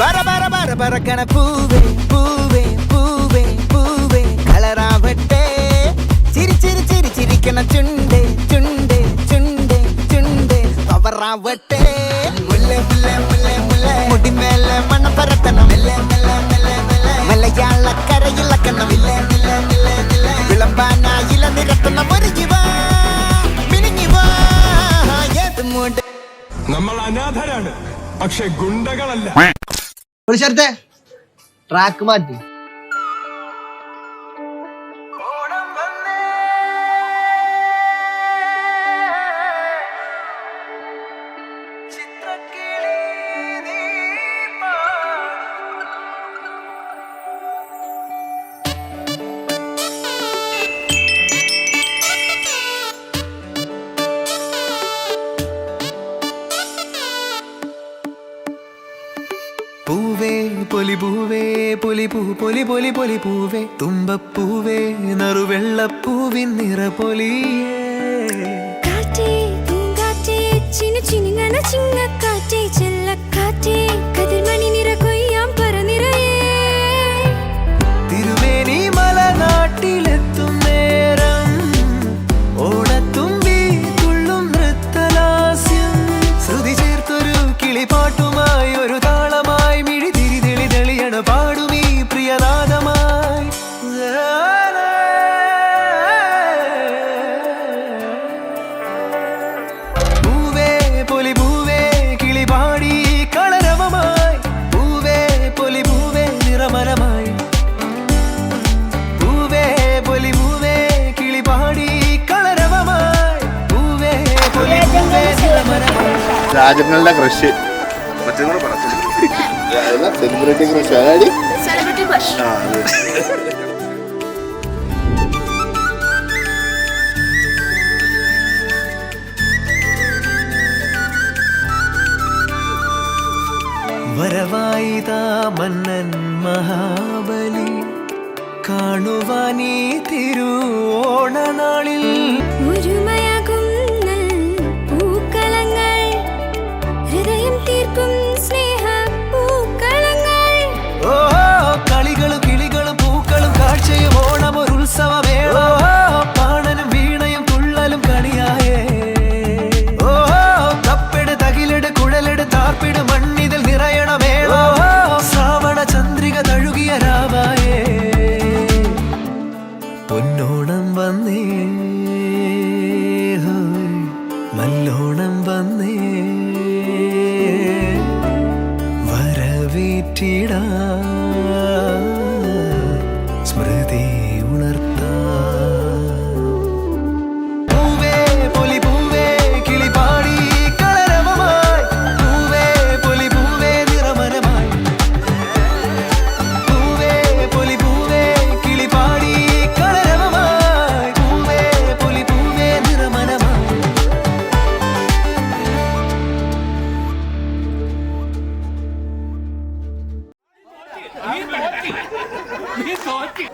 പറക്കണ പൂവേ പൂവേ പൂവേ പൂവേ കളറാവട്ടെ ചിരിക്കണ ചുണ്ടേ ചുണ്ടേ ചുണ്ടേ ചുണ്ടേ പവറാവട്ടെ മുടിമേലെ മണ്ണ പരത്തണം മലയാളക്കരയിലക്കണം വിളമ്പാനായില നിരത്തണം നമ്മൾ അനാഥരാണ്, പക്ഷെ ഗുണ്ടകളല്ല. ഒരു സ്ഥലത്തെ ട്രാക്ക് മാറ്റി. പൂവേ പൊലി പൂവേ പൊലി പൂ പൊലി പൊലി പൊലി പൂവേ തുമ്പപ്പൂവേ നറുവെള്ളപ്പൂവിൻ നിറപൊലിയേ കാറ്റേ പൂങ്കാറ്റേ ചിന്നുചിനുങ്ങണ ചിങ്ങക്കാറ്റേ ചെല്ലക്കാറ്റേ കതിർമണി നിറ കൊയ്യാം പറനിറയേ തിരുമേനി മലനാട്ടിലെത്തും നേരം ഓണത്തുമ്പി തുള്ളും നൃത്തലാസ്യം ശ്രുതി ചേർത്തൊരു കിളിപ്പാട്ടുമായി ഒരു താളമായി മിഴി തിരി തെളിയണ പാടുമീ പ്രിയനാദമായി പൂവേ പൊലി പൂവേ കിളി പാടി കളരവമായി പൂവേ പൊലി പൂവേ നിറമരമായി പൂവേ പൊലി പൂവേ കിളി പാടി കളരവമായി പൂവേ പൊലി പൂവേ നിറമരമായി. രാജങ്ങളുടെ കൃഷി സെലിബ്രിറ്റി കൃഷി അതായത് വരവായിതാ മന്നൻ മഹാബലി കാണുവാനീ തിരുവോണനാളിൽ ഒരുമയാകും പൂക്കളങ്ങൾ ഹൃദയം തീർക്കും സ്നേഹ പൂക്കളങ്ങൾ ഓ കളികളും കിളികളും പൂക്കളും കാഴ്ചയും ഓണം ഒരു ഉത്സവമേളോ പാണനും വീണയും തുള്ളലും കളിയായേ ഓ കപ്പെട് തകിലെട് കുഴലെട് താർപ്പിട് മണ്ണിതിൽ നിറയണമേളോ ശ്രാവണ ചന്ദ്രിക തഴുകിയ രാവായേ പൊന്നോണം വന്നേ നല്ലോണം വന്നേ വരവേറ്റിടാ സ്മൃതി ഉണർത്താ പൂവേ പൊലി പൂവേ കിളി പാടി കളരവമായി പൂവേ പൊലി പൂവേ നിറമരമായി പൂവേ പൊലി പൂവേ കിളി പാടി കളരവമായി പൂവേ പൊലി പൂവേ നിറമരമായി. നീ തോറ്റി